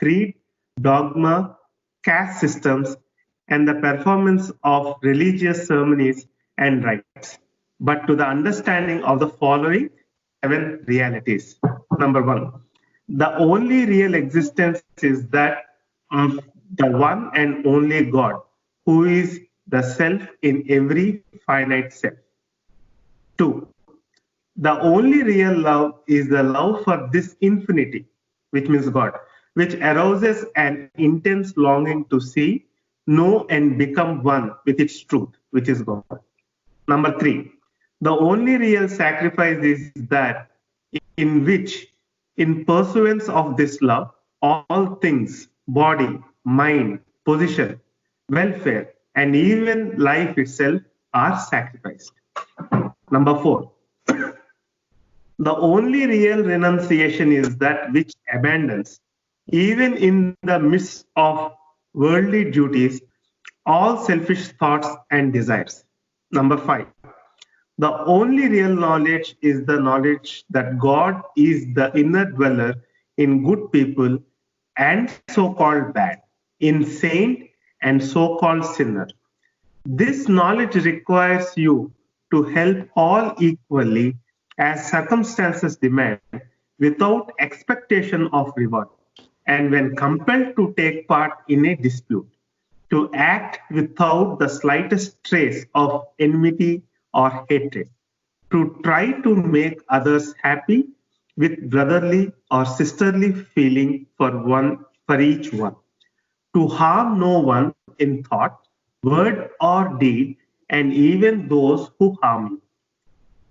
creed, dogma, caste systems, and the performance of religious ceremonies and rites, but to the understanding of the following 7 realities. Number 1, the only real existence is that of the one and only God, who is the self in every finite self. 2, the only real love is the love for this infinity, which means God, which arouses an intense longing to see, know, and become one with its truth, which is God. Number 3, the only real sacrifice is that in which, in pursuance of this love, all things, body, mind, position, welfare, and even life itself are sacrificed. Number 4, the only real renunciation is that which abandons, even in the midst of worldly duties, all selfish thoughts and desires. Number 5, the only real knowledge is the knowledge that God is the inner dweller in good people and so-called bad, in saint and so-called sinner. This knowledge requires you to help all equally as circumstances demand, without expectation of reward, and when compelled to take part in a dispute, to act without the slightest trace of enmity or hatred, to try to make others happy with brotherly or sisterly feeling for each one, to harm no one in thought, word, or deed, and even those who harm you.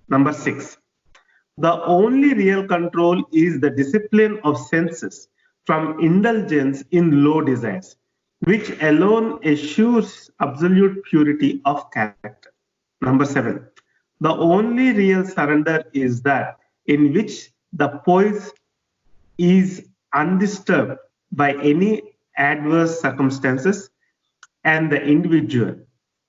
Number 6, the only real control is the discipline of senses from indulgence in low desires, which alone assures absolute purity of character. Number 7, the only real surrender is that in which the poise is undisturbed by any adverse circumstances, and the individual,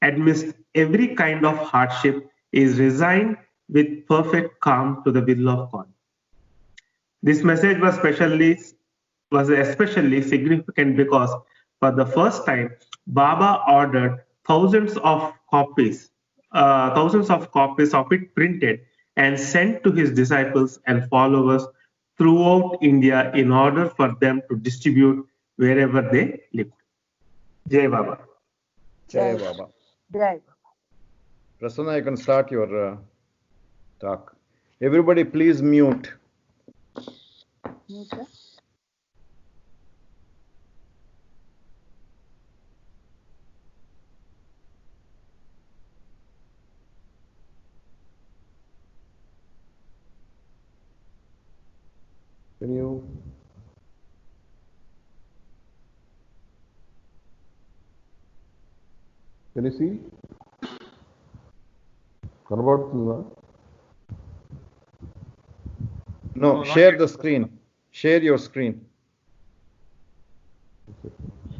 amidst every kind of hardship, is resigned with perfect calm to the will of God. This message was especially significant because for the first time, Baba ordered thousands of copies of it printed and sent to his disciples and followers throughout India in order for them to distribute wherever they lived. Jai Baba. Jai Baba. Jai Baba. Prasanna, you can start your talk. Everybody, please mute. Mute. Can you? Can you see? No, share the screen. Share your screen.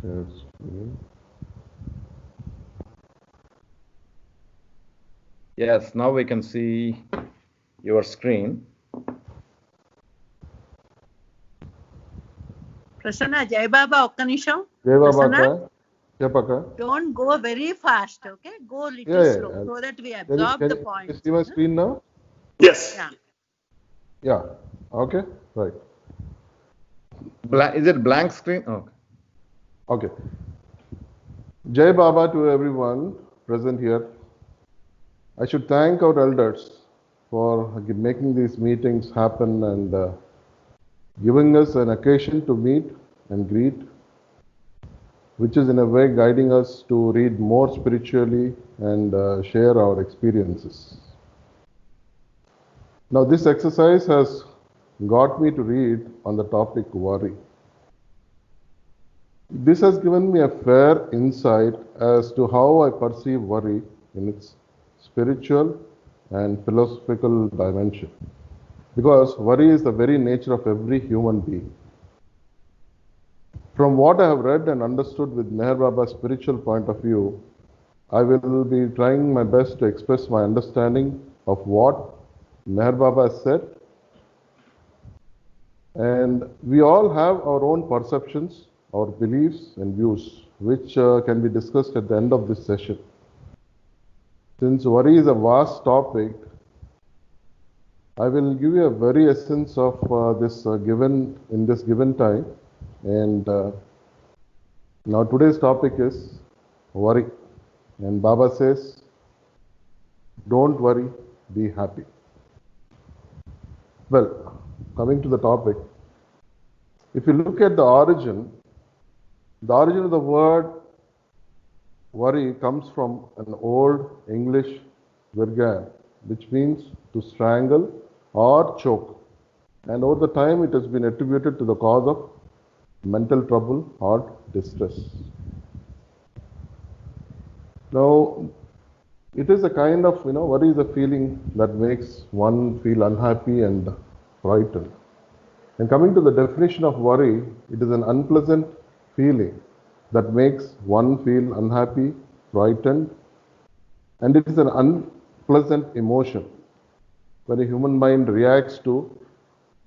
Share screen. Yes, now we can see your screen. Prasanna, Jai Baba, ఒక్క నిమిషం. Jai Baba Prasanna, ka? Chapaka? don't go very fast, okay? Go a little slow so that we absorb the point. Can you see my screen now? Yes. Yeah. Yeah. Okay. Right. Is it blank screen? Oh. Okay. Jai Baba to everyone present here. I should thank our elders for making these meetings happen and giving us an occasion to meet and greet, which is in a way guiding us to read more spiritually and share our experiences. Now, this exercise has got me to read on the topic worry. This has given me a fair insight as to how I perceive worry in its spiritual and philosophical dimension, because worry is the very nature of every human being. From what I have read and understood with Meher Baba's spiritual point of view, I will be trying my best to express my understanding of what Meher Baba has said And we all have our own perceptions, our beliefs and views, which can be discussed at the end of this session. Since worry is a vast topic, I will give you a very essence of this given time. And now today's topic is worry. And Baba says, don't worry, be happy. Well, coming to the topic, if you look at the origin of the word worry comes from an old English virgan, which means to strangle or choke. And over the time, it has been attributed to the cause of mental trouble or distress. Now, it is a kind of, worry is a feeling that makes one feel unhappy and frightened. And coming to the definition of worry, it is an unpleasant feeling that makes one feel unhappy, frightened, and it is an unpleasant emotion when a human mind reacts to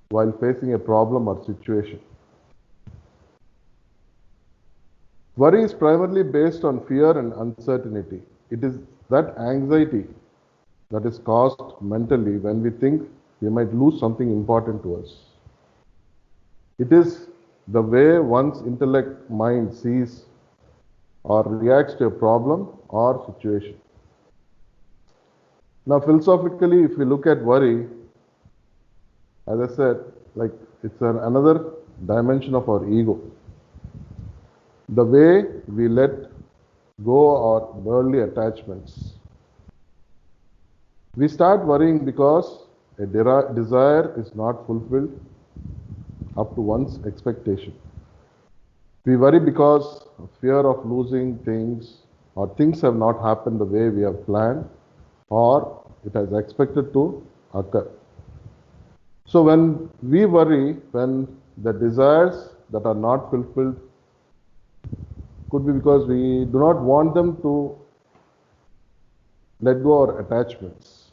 while facing a problem or situation. Worry is primarily based on fear and uncertainty. It is that anxiety that is caused mentally when we think we might lose something important to us. It is the way one's intellect mind sees or reacts to a problem or situation. Now, philosophically, if we look at worry, as I said, like it's another dimension of our ego. The way we let go our worldly attachments. We start worrying because a desire is not fulfilled up to one's expectation. We worry because of fear of losing things, or things have not happened the way we have planned, or it has expected to occur. So when we worry, when the desires that are not fulfilled, could be because we do not want them to let go our attachments.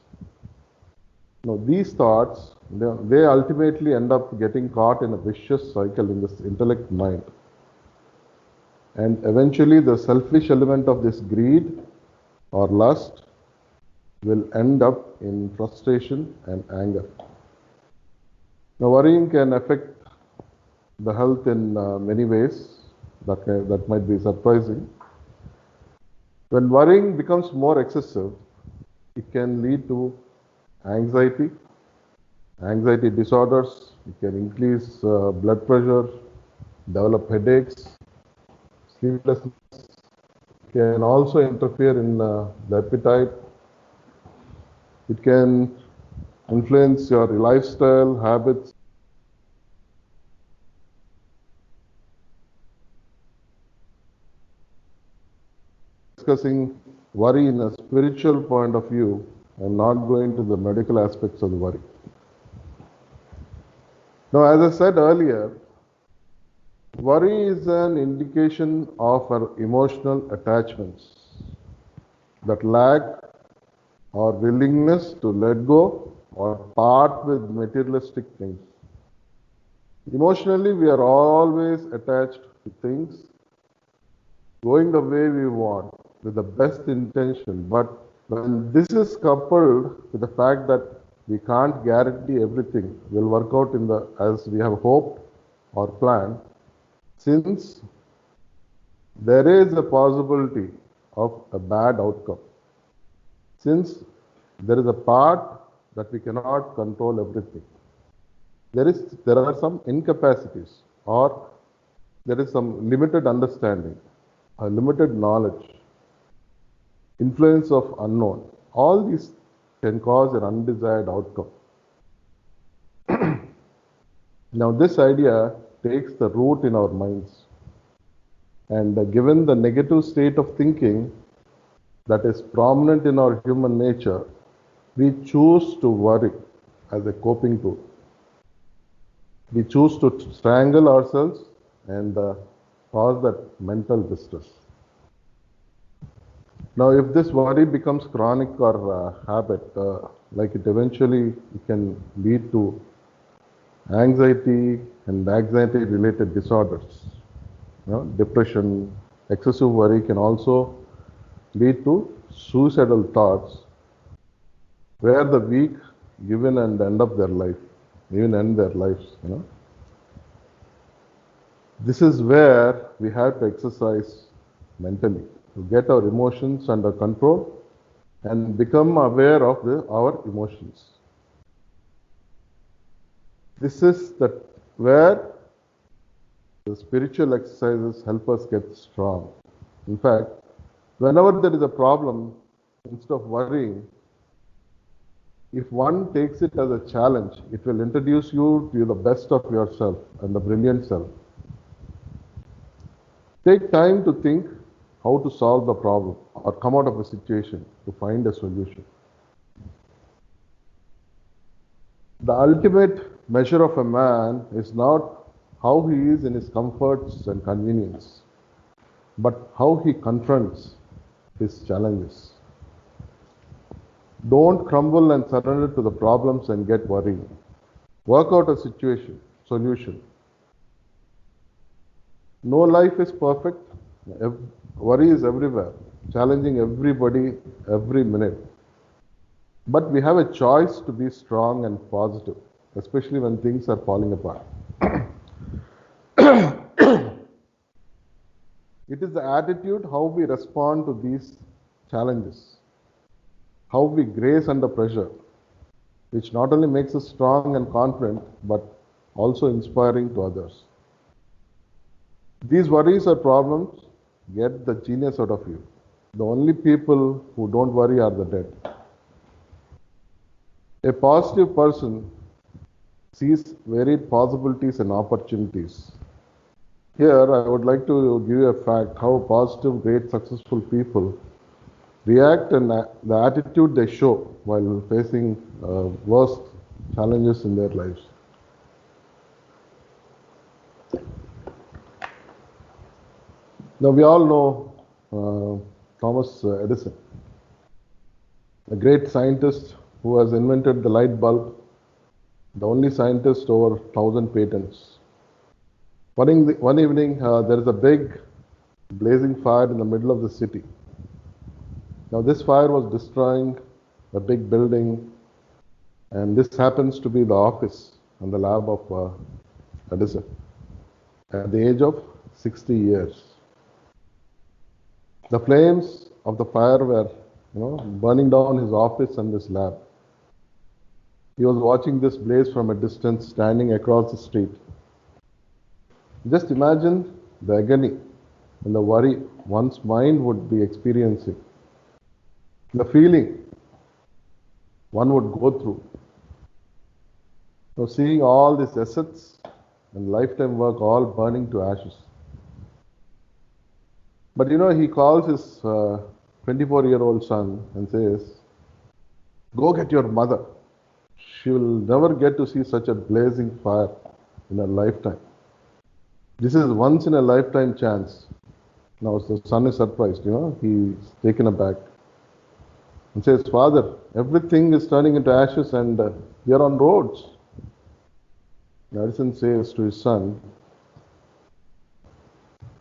Now, these thoughts, they ultimately end up getting caught in a vicious cycle in this intellect mind. And eventually the selfish element of this greed or lust will end up in frustration and anger. Now, worrying can affect the health in many ways that might be surprising. When worrying becomes more excessive, it can lead to anxiety disorders. It can increase blood pressure, develop headaches, sleeplessness. It can also interfere in the appetite. It can influence your lifestyle, habits. Discussing worry in a spiritual point of view and not going to the medical aspects of the worry. Now, as I said earlier, worry is an indication of our emotional attachments that lack our willingness to let go or part with materialistic things. Emotionally, we are always attached to things going the way we want with the best intention, but when this is coupled with the fact that we can't guarantee everything will work out as we have hoped or planned, since there is a possibility of a bad outcome, since there is a part that we cannot control everything, there are some incapacities, or there is some limited understanding, a limited knowledge, influence of unknown. All these can cause an undesired outcome. Now, this idea takes the root in our minds. And given the negative state of thinking that is prominent in our human nature, we choose to worry as a coping tool. We choose to strangle ourselves and cause that mental distress. Now, if this worry becomes chronic or habit, like it eventually can lead to anxiety and anxiety-related disorders. Depression, excessive worry can also lead to suicidal thoughts, where the weak even and end up their life, even end their lives. This is where we have to exercise mentally to get our emotions under control and become aware of our emotions. This is where the spiritual exercises help us get strong. In fact, whenever there is a problem, instead of worrying, if one takes it as a challenge, it will introduce you to the best of yourself and the brilliant self. Take time to think how to solve the problem or come out of a situation to find a solution. The ultimate measure of a man is not how he is in his comforts and convenience, but how he confronts his challenges. Don't crumble and surrender to the problems and get worried. Work out a solution. No life is perfect. Worry is everywhere, challenging everybody every minute. But we have a choice to be strong and positive, especially when things are falling apart. It is the attitude, how we respond to these challenges, how we grace under pressure, which not only makes us strong and confident, but also inspiring to others. These worries or problems get the genius out of you. The only people who don't worry are the dead. A positive person sees varied possibilities and opportunities. Here, I would like to give you a fact how positive, great, successful people react and the attitude they show while facing worst challenges in their lives. Now, we all know Thomas Edison, a great scientist who has invented the light bulb, the only scientist over 1,000 patents. One evening, there is a big blazing fire in the middle of the city. Now, this fire was destroying a big building, and this happens to be the office and the lab of Edison at the age of 60 years. The flames of the fire were, burning down his office and his lab. He was watching this blaze from a distance, standing across the street. Just imagine the agony and the worry one's mind would be experiencing. The feeling one would go through. So seeing all these assets and lifetime work all burning to ashes. But he calls his 24-year-old son and says, "Go get your mother. She will never get to see such a blazing fire in her lifetime. This is once in a lifetime chance." Now the son is surprised, he's taken aback and says, "Father, everything is turning into ashes and we are on roads." Edison says to his son,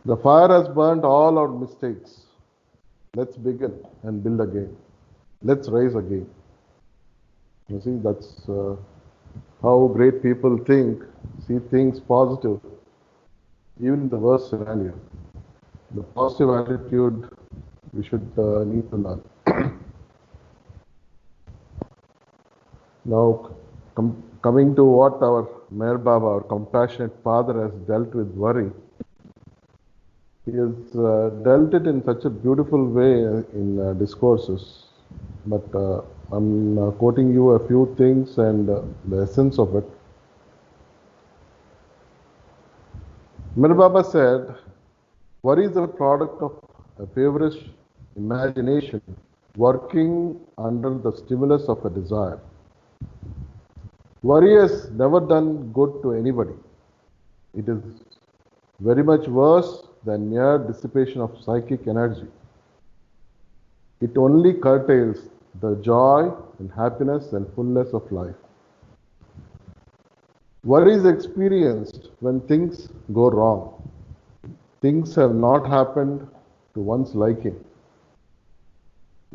"The fire has burnt all our mistakes. Let's begin and build again. Let's rise again." You see, that's how great people think, see things positive, even in the worst scenario. The positive attitude we should need to learn. Now, coming to what our Meher Baba, our compassionate father, has dealt with worry. He has dealt it in such a beautiful way in discourses. But I'm quoting you a few things and the essence of it. Meher Baba said, "Worry is a product of a feverish imagination working under the stimulus of a desire. Worry has never done good to anybody. It is very much worse than mere dissipation of psychic energy. It only curtails the joy and happiness and fullness of life. Worry is experienced when things go wrong. Things have not happened to one's liking.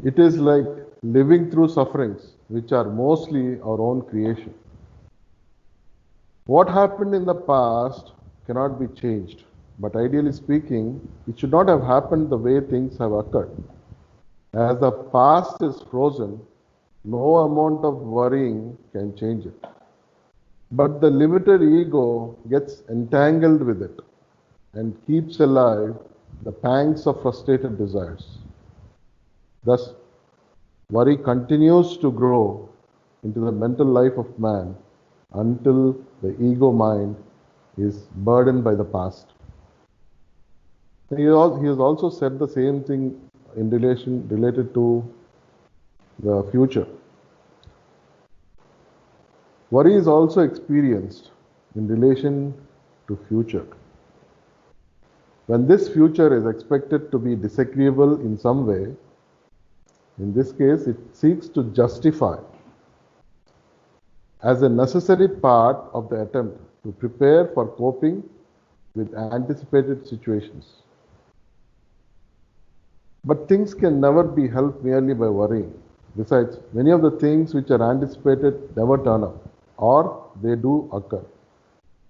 It is like living through sufferings, which are mostly our own creation. What happened in the past cannot be changed, but ideally speaking, it should not have happened the way things have occurred. As the past is frozen, no amount of worrying can change it. But the limited ego gets entangled with it and keeps alive the pangs of frustrated desires. Thus, worry continues to grow into the mental life of man until the ego mind is burdened by the past. He has also said the same thing in related to the future. Worry is also experienced in relation to future. When this future is expected to be disagreeable in some way, in this case, it seeks to justify as a necessary part of the attempt to prepare for coping with anticipated situations. But things can never be helped merely by worrying. Besides, many of the things which are anticipated never turn up, or they do occur.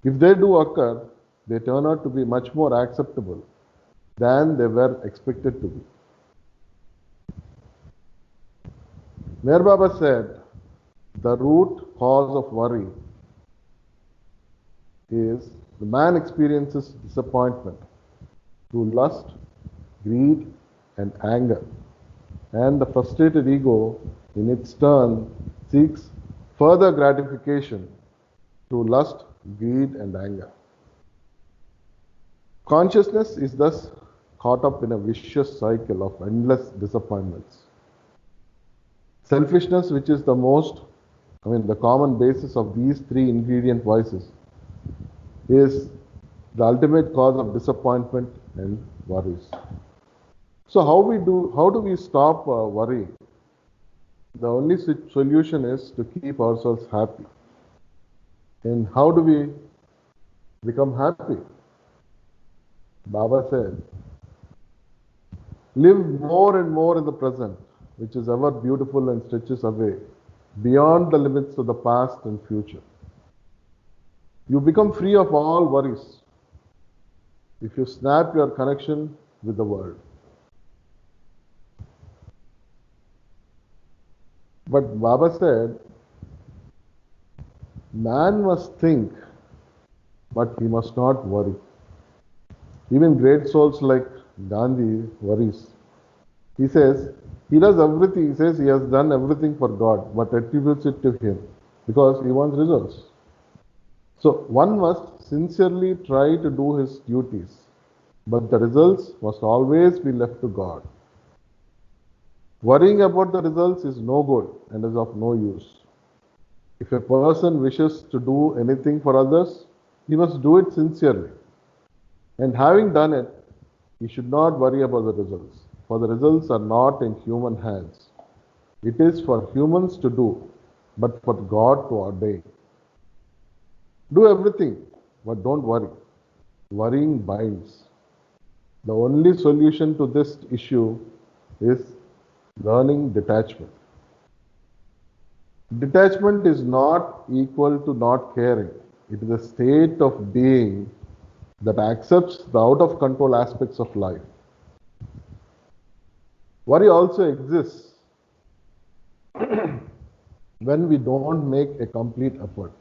If they do occur, they turn out to be much more acceptable than they were expected to be. Meher Baba said, the root cause of worry is the man experiences disappointment through lust, greed, and anger. And the frustrated ego, in its turn, seeks further gratification through lust, greed, and anger. Consciousness is thus caught up in a vicious cycle of endless disappointments. Selfishness, which is the common basis of these three ingredient vices, is the ultimate cause of disappointment and worries. So how do we stop worrying? The only solution is to keep ourselves happy. And how do we become happy? Baba said, live more and more in the present, which is ever beautiful and stretches away beyond the limits of the past and future. You become free of all worries if you snap your connection with the world. But Baba said, man must think, but he must not worry. Even great souls like Gandhi worries. He says, he does everything, he says he has done everything for God, but attributes it to him because he wants results. So one must sincerely try to do his duties, but the results must always be left to God. Worrying about the results is no good and is of no use. If a person wishes to do anything for others, he must do it sincerely. And having done it, he should not worry about the results, for the results are not in human hands. It is for humans to do, but for God to ordain. Do everything, but don't worry. Worrying binds. The only solution to this issue is learning detachment. Detachment is not equal to not caring. It is a state of being that accepts the out of control aspects of life. Worry also exists when we don't make a complete effort.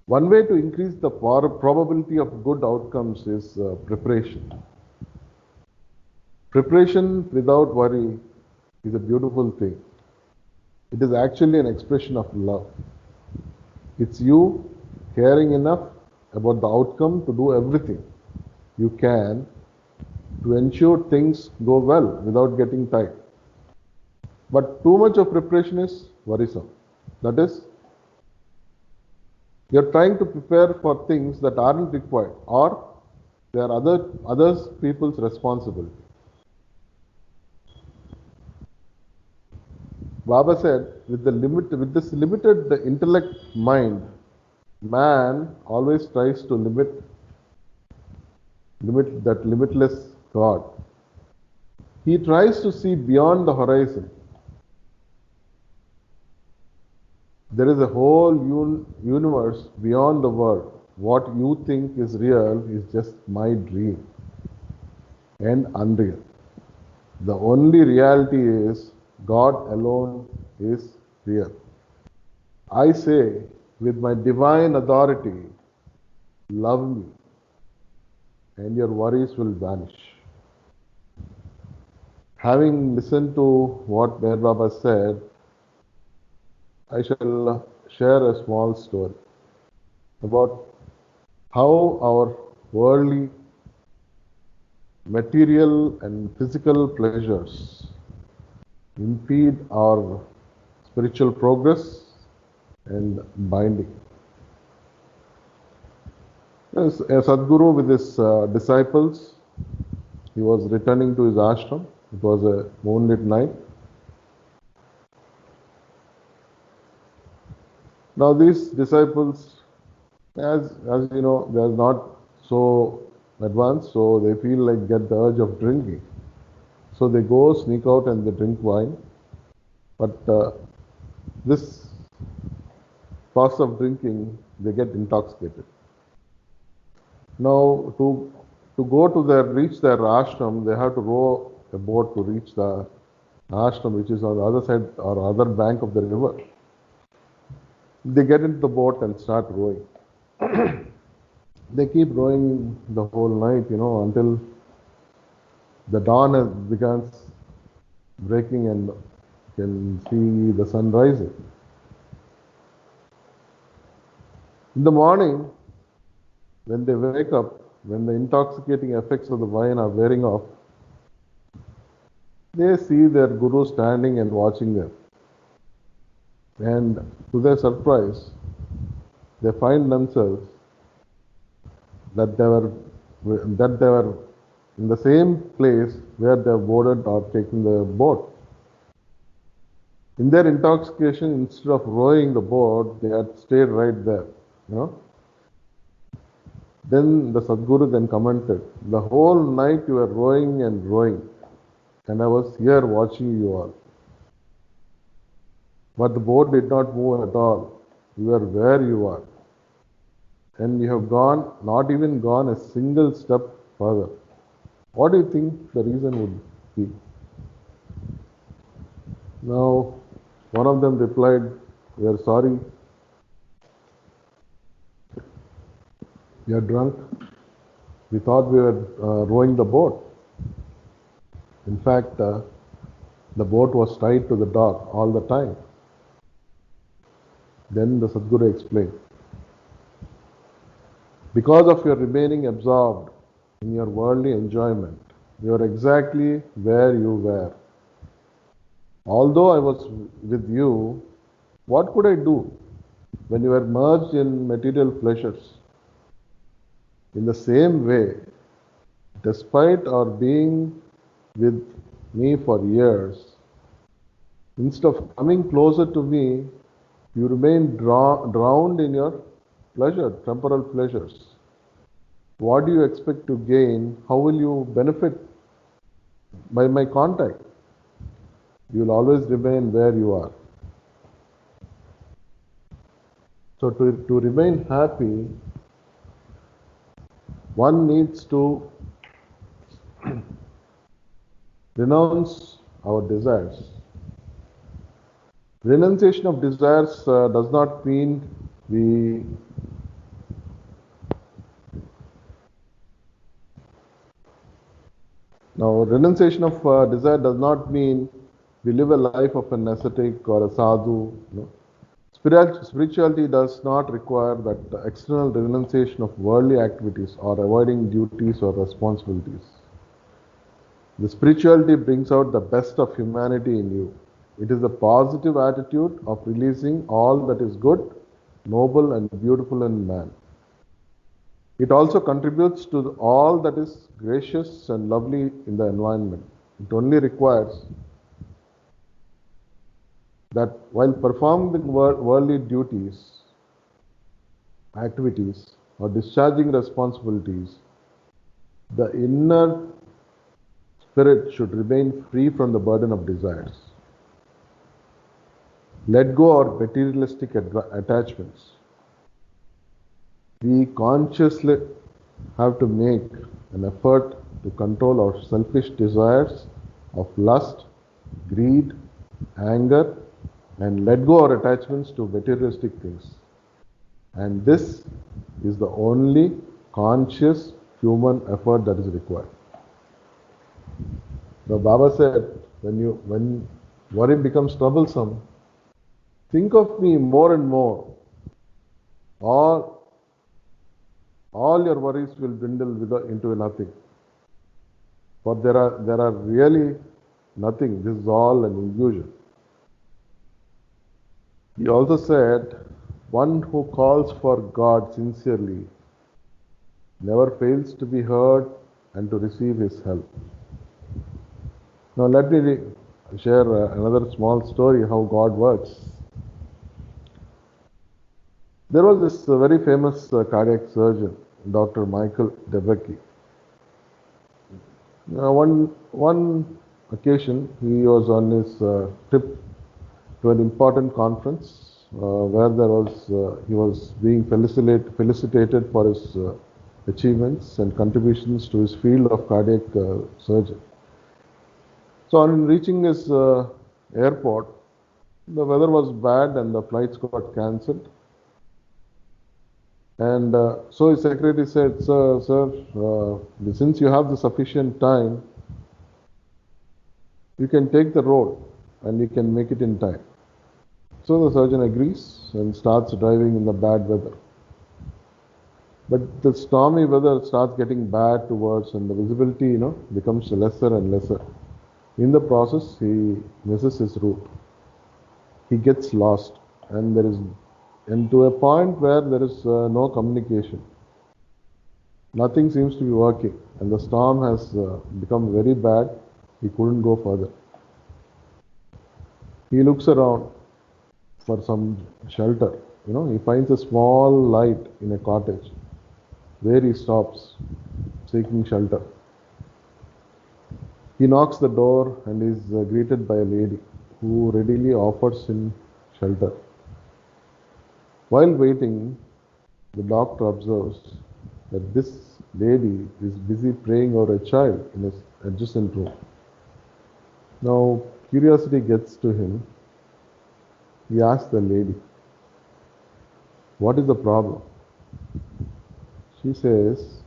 One way to increase the probability of good outcomes is preparation. Preparation without worry is a beautiful thing. It is actually an expression of love. It's you caring enough about the outcome to do everything you can to ensure things go well without getting tired. But too much of preparation is worrisome. That is, you're trying to prepare for things that aren't required or they are other people's responsibility. Baba said, with this limited intellect mind, man always tries to limit that limitless God. He tries to see beyond the horizon. There is a whole universe beyond the world. What you think is real is just my dream and unreal. The only reality is God alone is real. I say with my divine authority, love me, and your worries will vanish. Having listened to what Meher Baba said, I shall share a small story about how our worldly, material and physical pleasures impede our spiritual progress and binding. As a Sadguru with his disciples, he was returning to his ashram. It was a moonlit night. Now these disciples, as you know, they are not so advanced, so they feel like get the urge of drinking. So they go, sneak out and they drink wine. But this process of drinking, they get intoxicated. Now to go to reach their ashram, they have to row a boat to reach the ashram, which is on the other side or other bank of the river. They get into the boat and start rowing. They keep rowing the whole night, until the dawn begins breaking and can see the sun rising. In the morning, when they wake up, when the intoxicating effects of the wine are wearing off, they see their guru standing and watching them. And to their surprise, they find themselves that they were in the same place where they boarded or taken the boat. In their intoxication, instead of rowing the boat, they had stayed right there. Then the Sadguru then commented, the whole night you were rowing and rowing, and I was here watching you all. But the boat did not move at all. You are where you are. And you have not even gone a single step further. What do you think the reason would be? Now, one of them replied, we are sorry. We are drunk. We thought we were rowing the boat. In fact, the boat was tied to the dock all the time. Then the Sadguru explained, because of your remaining absorbed in your worldly enjoyment, you are exactly where you were. Although I was with you, what could I do when you were merged in material pleasures? In the same way, despite our being with me for years, instead of coming closer to me, you remain drowned in your temporal pleasures. What do you expect to gain? How will you benefit by my contact? You will always remain where you are. So to remain happy, one needs to renounce our desires. Renunciation of desires does not mean we renunciation of desire does not mean we live a life of an ascetic or a sadhu. Spirituality does not require that external renunciation of worldly activities or avoiding duties or responsibilities. The spirituality brings out the best of humanity in you. It is the positive attitude of releasing all that is good, noble and beautiful in man. It also contributes to all that is gracious and lovely in the environment. It only requires that while performing the worldly duties, activities, or discharging responsibilities, the inner spirit should remain free from the burden of desires. Let go our materialistic attachments. We consciously have to make an effort to control our selfish desires of lust, greed, anger, and let go our attachments to materialistic things. And this is the only conscious human effort that is required. Now Baba said, when worry becomes troublesome, think of me more and more. All your worries will dwindle into nothing. For there are really nothing. This is all an illusion. He also said, one who calls for God sincerely never fails to be heard and to receive His help. Now let me share another small story how God works. There was this very famous cardiac surgeon, Dr. Michael DeBakey. One occasion, he was on his trip to an important conference where he was being felicitated for his achievements and contributions to his field of cardiac surgery. So on reaching his airport, the weather was bad and the flights got cancelled. And so his secretary said, sir, since you have the sufficient time, you can take the road and you can make it in time. So the surgeon agrees and starts driving in the bad weather. But the stormy weather starts getting bad towards, and the visibility, becomes lesser and lesser. In the process, he misses his route. He gets lost, and to a point where there is no communication. Nothing seems to be working, and the storm has become very bad. He couldn't go further. He looks around for some shelter. He finds a small light in a cottage where he stops, seeking shelter. He knocks the door and is greeted by a lady who readily offers him shelter. While waiting, the doctor observes that this lady is busy praying over a child in his adjacent room. Now, curiosity gets to him. He asks the lady, "What is the problem?" She says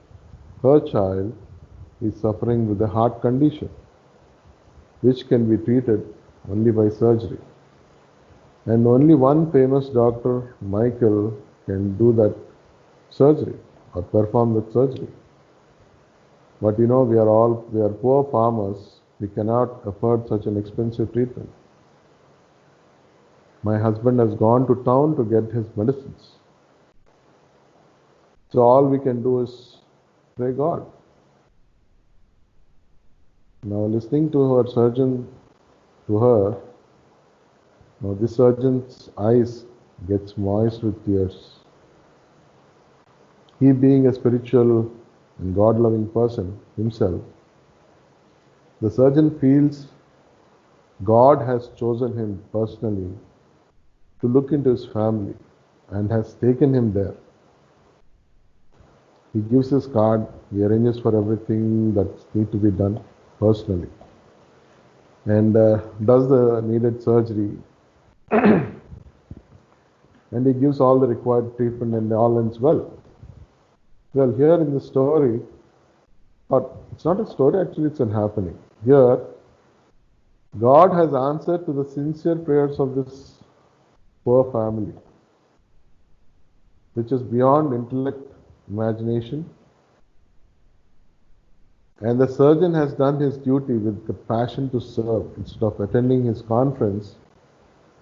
her child is suffering with a heart condition, which can be treated only by surgery. And only one famous doctor, Michael, can do that surgery or perform that surgery. But we are poor farmers. We cannot afford such an expensive treatment. My husband has gone to town to get his medicines. So all we can do is pray God. Now listening to her, now this surgeon's eyes gets moist with tears. He, being a spiritual and God-loving person himself, the surgeon feels God has chosen him personally to look into his family and has taken him there. He gives his card, he arranges for everything that needs to be done personally, and does the needed surgery, and he gives all the required treatment, and all ends well. Well, here in the story, or it's not a story, actually it's an happening. Here, God has answered to the sincere prayers of this poor family, which is beyond intellect, imagination. And the surgeon has done his duty with the passion to serve instead of attending his conference,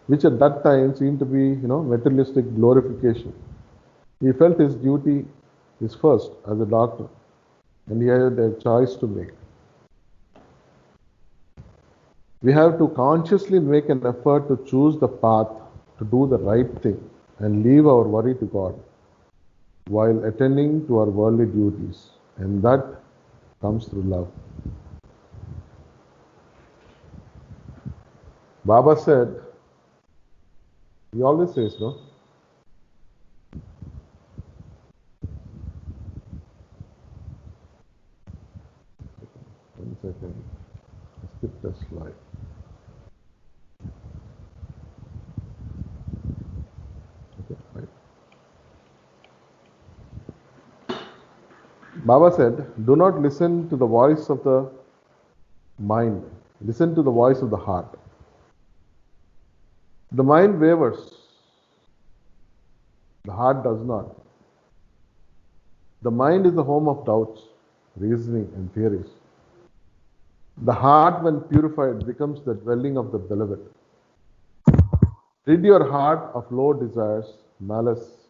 which at that time seemed to be, materialistic glorification. He felt his duty is first as a doctor, and he had a choice to make. We have to consciously make an effort to choose the path to do the right thing and leave our worry to God while attending to our worldly duties. And that comes through love. Baba said, he always says, no? One second. I skipped a slide. Okay, right. Baba said, do not listen to the voice of the mind. Listen to the voice of the heart. The mind wavers. The heart does not. The mind is the home of doubts, reasoning, and theories. The heart, when purified, becomes the dwelling of the beloved. Rid your heart of low desires, malice,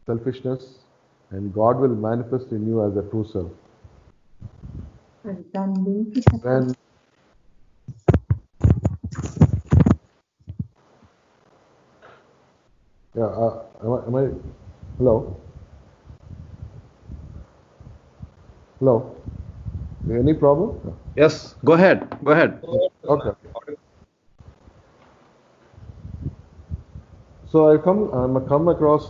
selfishness, and God will manifest in you as a true self. When am I hello? Hello? Any problem? Yes, go ahead. Go ahead. Okay. So I come across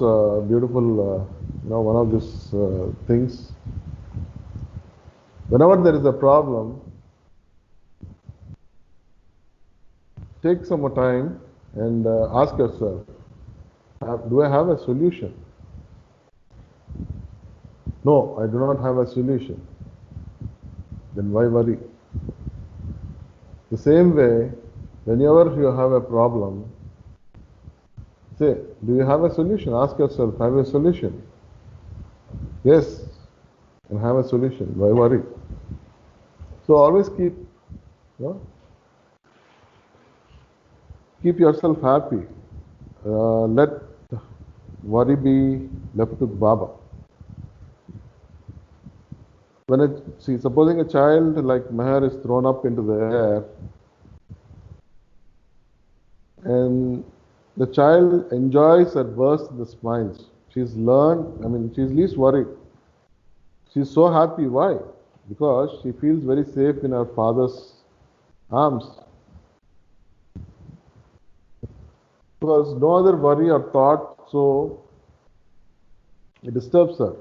beautiful, one of these things. Whenever there is a problem, take some more time and ask yourself, do I have a solution? No, I do not have a solution. Then why worry? The same way, whenever you have a problem, say, do you have a solution? Ask yourself, have a solution? Yes, and have a solution. Why worry? So always keep yourself happy. Let worry be left to Baba. Supposing a child like Meher is thrown up into the air, and the child enjoys and bursts the smiles. She's least worried. She's so happy. Why? Because she feels very safe in her father's arms. Because no other worry or thought, so it disturbs her,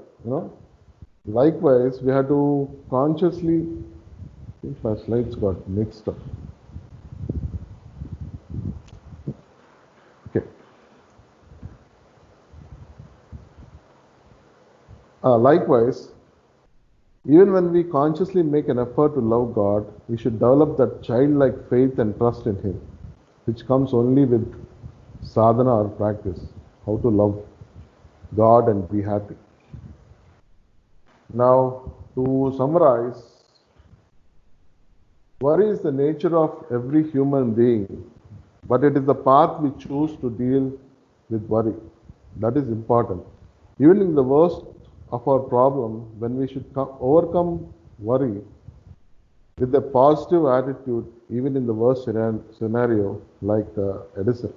Likewise, we have to consciously, I think my slides got mixed up. Okay. Likewise, even when we consciously make an effort to love God, we should develop that childlike faith and trust in Him, which comes only with sadhana or practice, how to love God and be happy. Now, to summarize, worry is the nature of every human being, but it is the path we choose to deal with worry. That is important. Even in the worst of our problem, when we should overcome worry with a positive attitude, even in the worst scenario, like Edison.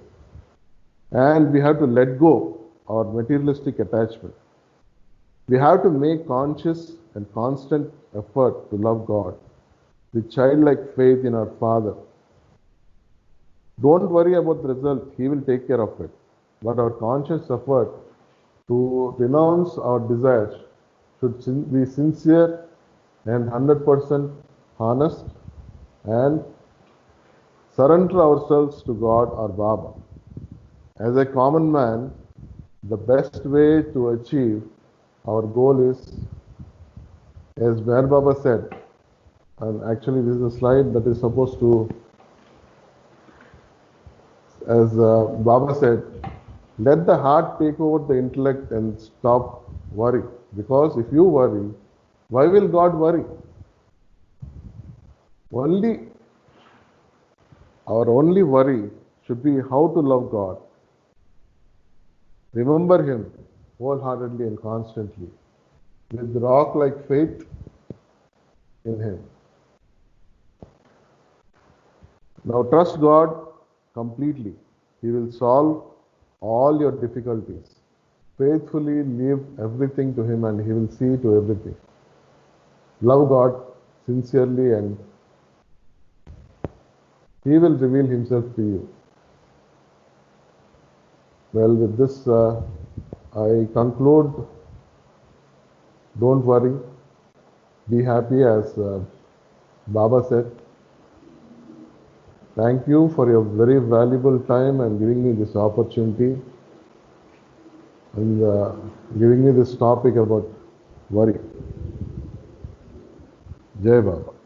And we have to let go our materialistic attachment. We have to make conscious and constant effort to love God with childlike faith in our Father. Don't worry about the result, He will take care of it. But our conscious effort to renounce our desires should be sincere and 100% honest and surrender ourselves to God or Baba. As a common man, the best way to achieve our goal is, as Meher Baba said, and actually this is a slide that is supposed to, as Baba said, let the heart take over the intellect and stop worry. Because if you worry, why will God worry? Our only worry should be how to love God. Remember Him wholeheartedly and constantly, with rock-like faith in Him. Now trust God completely. He will solve all your difficulties. Faithfully leave everything to Him and He will see to everything. Love God sincerely and He will reveal Himself to you. Well, with this, I conclude. Don't worry. Be happy, as Baba said. Thank you for your very valuable time and giving me this opportunity and giving me this topic about worry. Jai Baba.